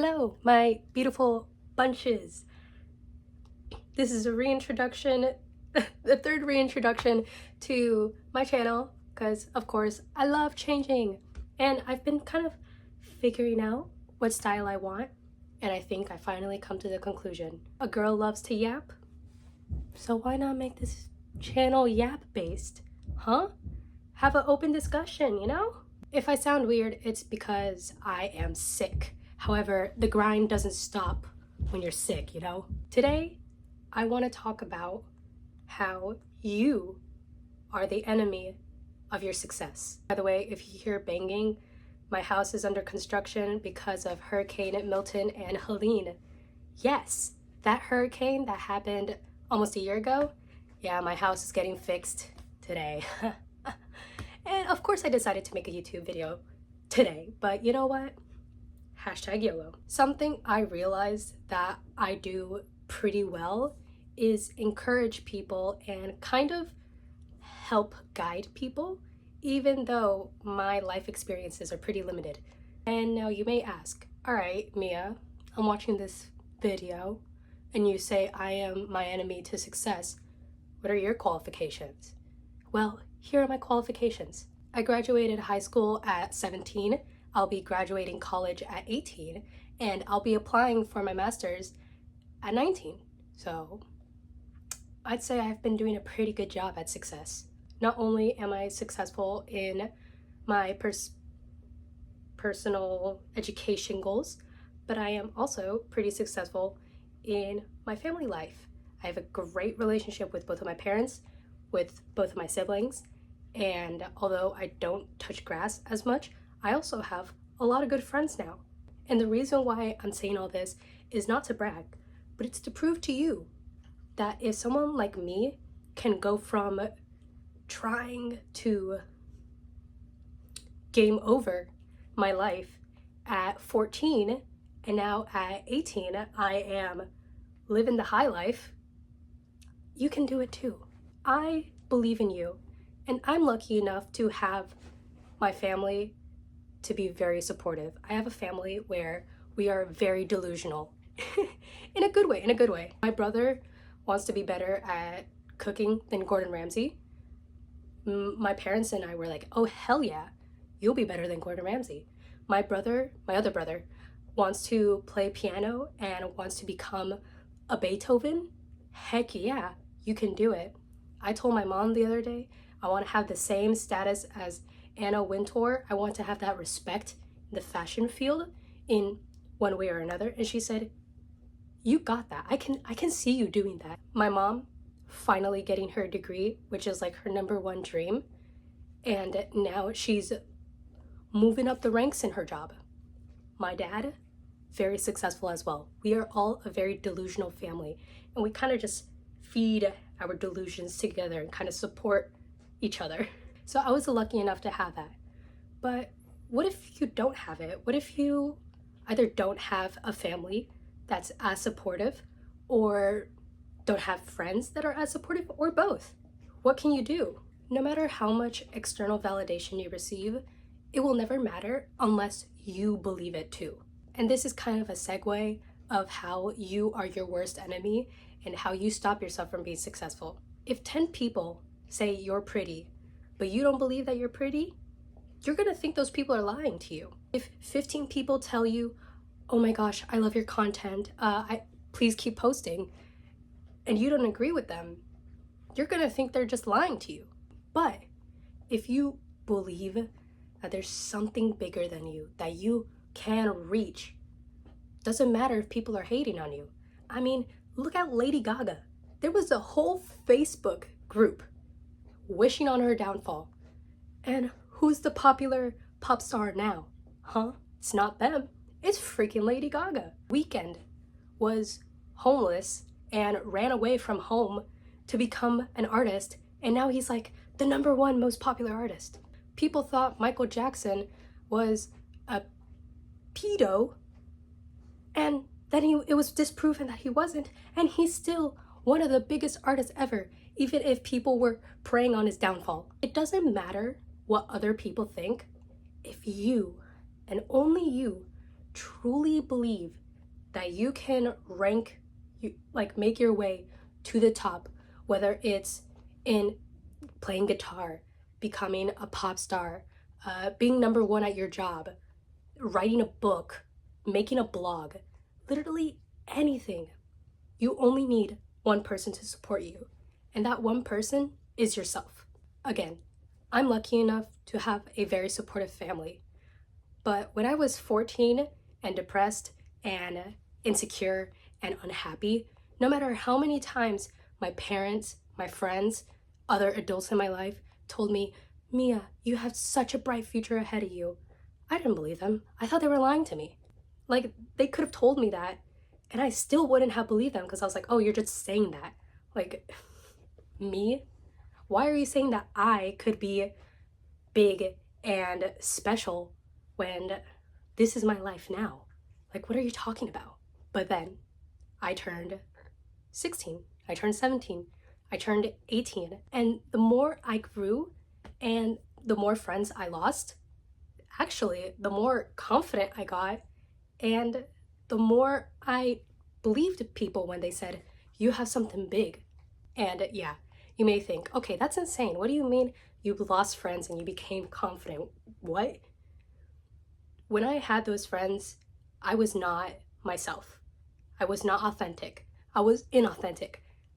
Hello, my beautiful bunches. This is a reintroduction, the third reintroduction to my channel, because of course I love changing and I've been kind of figuring out what style I want, and I think I finally come to the conclusion. A girl loves to yap, so why not make this channel yap based, huh? Have an open discussion, you know? If I sound weird, it's because I am sick. However, the grind doesn't stop when you're sick, you know? Today, I want to talk about how you are the enemy of your success. By the way, if you hear banging, my house is under construction because of Hurricane Milton and Helene. Yes, that hurricane that happened almost a year ago, yeah, my house is getting fixed today. And of course I decided to make a YouTube video today, but you know what? Hashtag YOLO. Something I realized that I do pretty well is encourage people and kind of help guide people, even though my life experiences are pretty limited. And now you may ask, all right, Mia, I'm watching this video and you say I am my enemy to success. What are your qualifications? Well, here are my qualifications. I graduated high school at 17. I'll be graduating college at 18, and I'll be applying for my master's at 19. So I'd say I've been doing a pretty good job at success. Not only am I successful in my personal education goals, but I am also pretty successful in my family life. I have a great relationship with both of my parents, with both of my siblings, and although I don't touch grass as much, I also have a lot of good friends now. And the reason why I'm saying all this is not to brag, but it's to prove to you that if someone like me can go from trying to game over my life at 14 and now at 18 I am living the high life, you can do it too. I believe in you, and I'm lucky enough to have my family to be very supportive. I have a family where we are very delusional in a good way. My brother wants to be better at cooking than Gordon Ramsay. My parents and I were like, oh hell yeah, you'll be better than Gordon Ramsay. My other brother wants to play piano and wants to become a Beethoven. Heck yeah, you can do it. I told my mom the other day, I want to have the same status as Anna Wintour. I want to have that respect in the fashion field in one way or another. And she said, you got that. I can see you doing that. My mom finally getting her degree, which is like her #1 dream. And now she's moving up the ranks in her job. My dad, very successful as well. We are all a very delusional family, and we kind of just feed our delusions together and kind of support each other. So I was lucky enough to have that. But what if you don't have it? What if you either don't have a family that's as supportive, or don't have friends that are as supportive, or both? What can you do? No matter how much external validation you receive, it will never matter unless you believe it too. And this is kind of a segue of how you are your worst enemy and how you stop yourself from being successful. If 10 people say you're pretty, but you don't believe that you're pretty, you're gonna think those people are lying to you. If 15 people tell you, oh my gosh, I love your content, please keep posting, and you don't agree with them, you're gonna think they're just lying to you. But if you believe that there's something bigger than you, that you can reach, doesn't matter if people are hating on you. I mean, look at Lady Gaga. There was a whole Facebook group wishing on her downfall. And who's the popular pop star now? Huh? It's not them. It's freaking Lady Gaga. Weeknd was homeless and ran away from home to become an artist, and now he's like the #1 most popular artist. People thought Michael Jackson was a pedo, and then it was disproven that he wasn't, and he's still one of the biggest artists ever, even if people were preying on his downfall. It doesn't matter what other people think if you, and only you, truly believe that you can make your way to the top, whether it's in playing guitar, becoming a pop star, being number one at your job, writing a book, making a blog, literally anything, you only need one person to support you. And that one person is yourself. Again, I'm lucky enough to have a very supportive family. But when I was 14 and depressed and insecure and unhappy, no matter how many times my parents, my friends, other adults in my life told me, Mia, you have such a bright future ahead of you, I didn't believe them. I thought they were lying to me. Like, they could have told me that, and I still wouldn't have believed them because I was like, oh, you're just saying that. Like, me? Why are you saying that I could be big and special when this is my life now? Like, what are you talking about? But then I turned 16, I turned 17, I turned 18, and the more I grew and the more friends I lost, actually, the more confident I got, and the more I believed people when they said, you have something big. And yeah, you may think, okay, that's insane. What do you mean you lost friends and you became confident? What? When I had those friends, I was not myself. I was not authentic. I was inauthentic.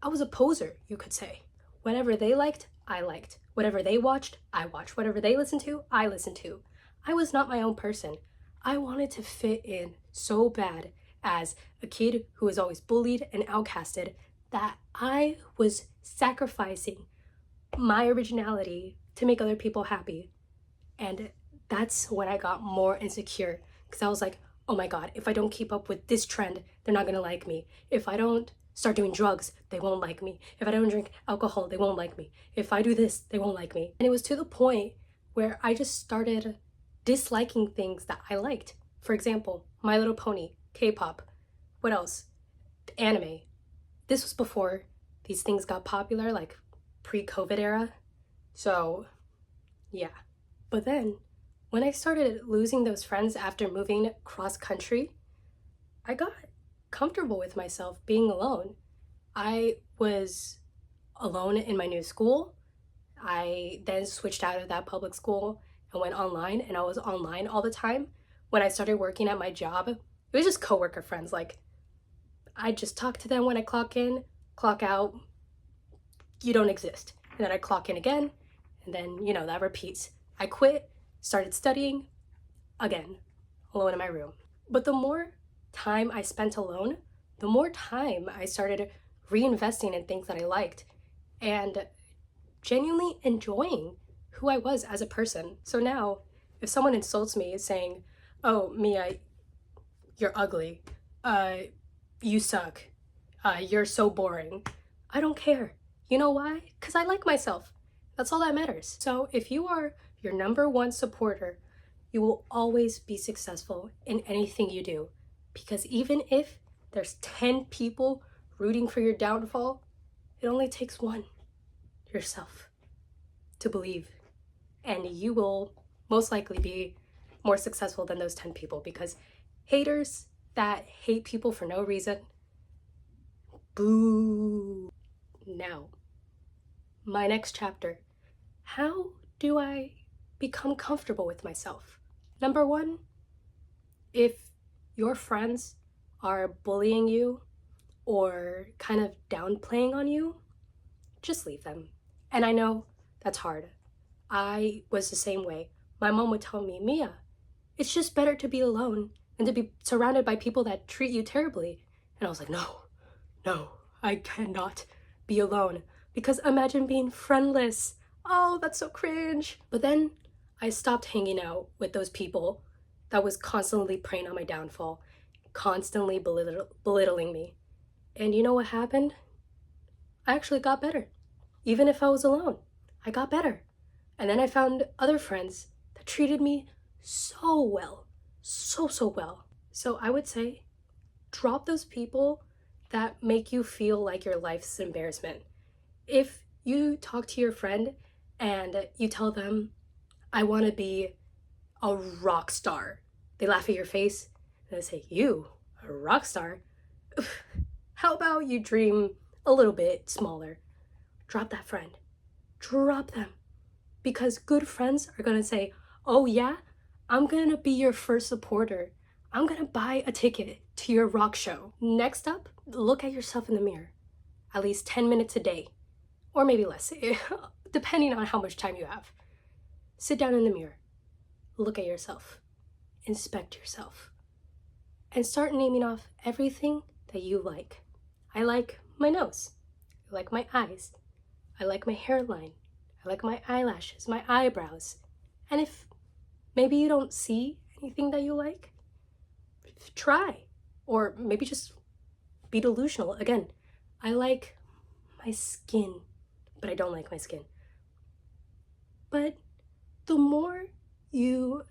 I was a poser, you could say. Whatever they liked, I liked. Whatever they watched, I watched. Whatever they listened to, I listened to. I was not my own person. I wanted to fit in so bad as a kid who was always bullied and outcasted that I was sacrificing my originality to make other people happy. And that's when I got more insecure because I was like, oh my God, if I don't keep up with this trend, they're not gonna like me. If I don't start doing drugs, they won't like me. If I don't drink alcohol, they won't like me. If I do this, they won't like me. And it was to the point where I just started disliking things that I liked. For example, My Little Pony, K-pop, what else? Anime. This was before these things got popular, like pre-COVID era. So yeah. But then when I started losing those friends after moving cross country, I got comfortable with myself being alone. I was alone in my new school. I then switched out of that public school and went online, and I was online all the time. When I started working at my job, it was just coworker friends. Like, I just talk to them when I clock in, clock out, you don't exist. And then I clock in again, and then, that repeats. I quit, started studying, again, alone in my room. But the more time I spent alone, the more time I started reinvesting in things that I liked and genuinely enjoying who I was as a person. So now, if someone insults me saying, oh, Mia, you're ugly, you suck, you're so boring, I don't care. You know why? Because I like myself. That's all that matters. So if you are your number one supporter, you will always be successful in anything you do. Because even if there's 10 people rooting for your downfall, it only takes one, yourself, to believe. And you will most likely be more successful than those 10 people, because haters that hate people for no reason, boo. Now, my next chapter. How do I become comfortable with myself? Number one, if your friends are bullying you or kind of downplaying on you, just leave them. And I know that's hard. I was the same way. My mom would tell me, Mia, it's just better to be alone than to be surrounded by people that treat you terribly. And I was like, no, I cannot be alone. Because imagine being friendless. Oh, that's so cringe. But then I stopped hanging out with those people that was constantly preying on my downfall, constantly belittling me. And you know what happened? I actually got better. Even if I was alone, I got better. And then I found other friends that treated me so well, so well. So I would say, drop those people that make you feel like your life's an embarrassment. If you talk to your friend and you tell them, I want to be a rock star, they laugh at your face And I say, you, a rock star? How about you dream a little bit smaller? Drop that friend. Drop them. Because good friends are gonna say, oh yeah, I'm gonna be your first supporter. I'm gonna buy a ticket to your rock show. Next up, look at yourself in the mirror. At least 10 minutes a day. Or maybe less, depending on how much time you have. Sit down in the mirror. Look at yourself. Inspect yourself. And start naming off everything that you like. I like my nose. I like my eyes. I like my hairline. I like my eyelashes, my eyebrows. And if maybe you don't see anything that you like, try. Or maybe just be delusional. Again, I like my skin, but I don't like my skin. But the more you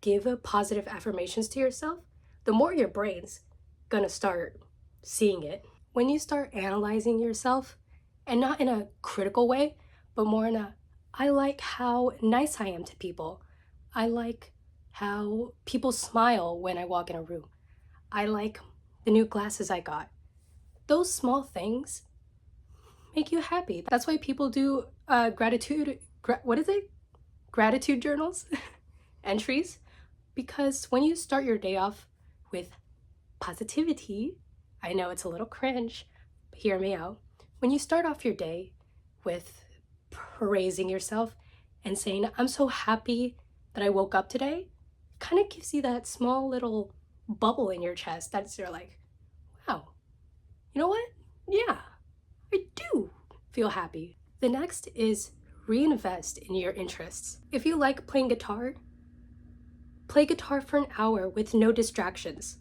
give positive affirmations to yourself, the more your brain's gonna start seeing it. When you start analyzing yourself, and not in a critical way, but more in a, I like how nice I am to people. I like how people smile when I walk in a room. I like the new glasses I got. Those small things make you happy. That's why people do gratitude journals, entries, because when you start your day off with positivity, I know it's a little cringe, but hear me out. When you start off your day with praising yourself and saying, I'm so happy that I woke up today, kind of gives you that small little bubble in your chest that's you're like, wow, you know what? Yeah, I do feel happy. The next is reinvest in your interests. If you like playing guitar, play guitar for an hour with no distractions.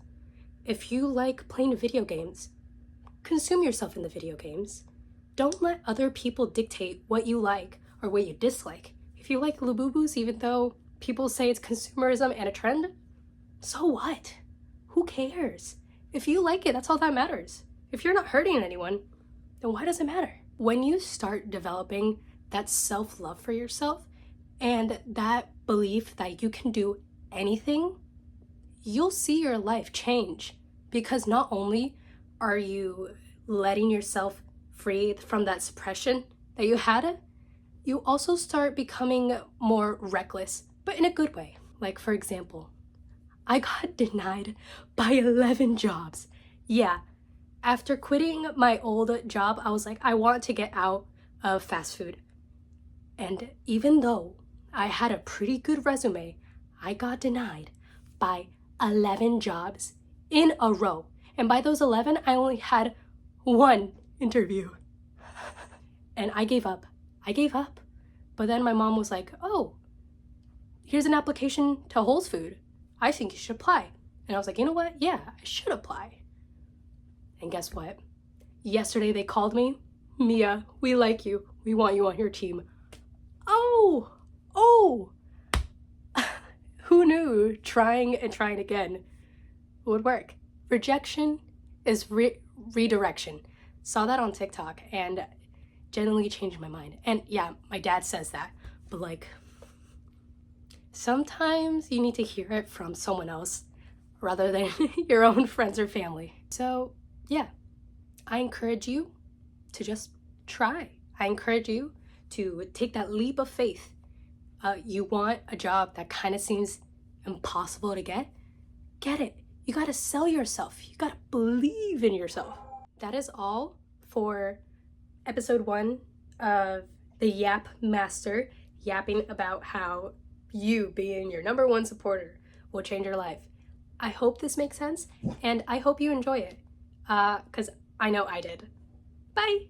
If you like playing video games, consume yourself in the video games. Don't let other people dictate what you like or what you dislike. If you like Labubu's, even though people say it's consumerism and a trend, so what? Who cares? If you like it, that's all that matters. If you're not hurting anyone, then why does it matter? When you start developing that self-love for yourself and that belief that you can do anything, you'll see your life change, because not only are you letting yourself free from that suppression that you had, you also start becoming more reckless, but in a good way. Like, for example, I got denied by 11 jobs. Yeah, after quitting my old job, I was like, I want to get out of fast food. And even though I had a pretty good resume, I got denied by 11 jobs in a row. And by those 11, I only had one interview. And I gave up. But then my mom was like, oh, here's an application to Whole Foods. I think you should apply. And I was like, you know what? Yeah, I should apply. And guess what? Yesterday they called me. Mia, we like you. We want you on your team. Oh, who knew trying and trying again would work? Rejection is redirection. Saw that on TikTok and genuinely changed my mind. And yeah, my dad says that, but like, sometimes you need to hear it from someone else rather than your own friends or family. So yeah, I encourage you to just try. I encourage you to take that leap of faith. You want a job that kind of seems impossible to get? Get it. You gotta sell yourself. You gotta believe in yourself. That is all for episode 1 of the Yap Master, yapping about how you being your number one supporter will change your life. I hope this makes sense, and I hope you enjoy it, because I know I did. Bye!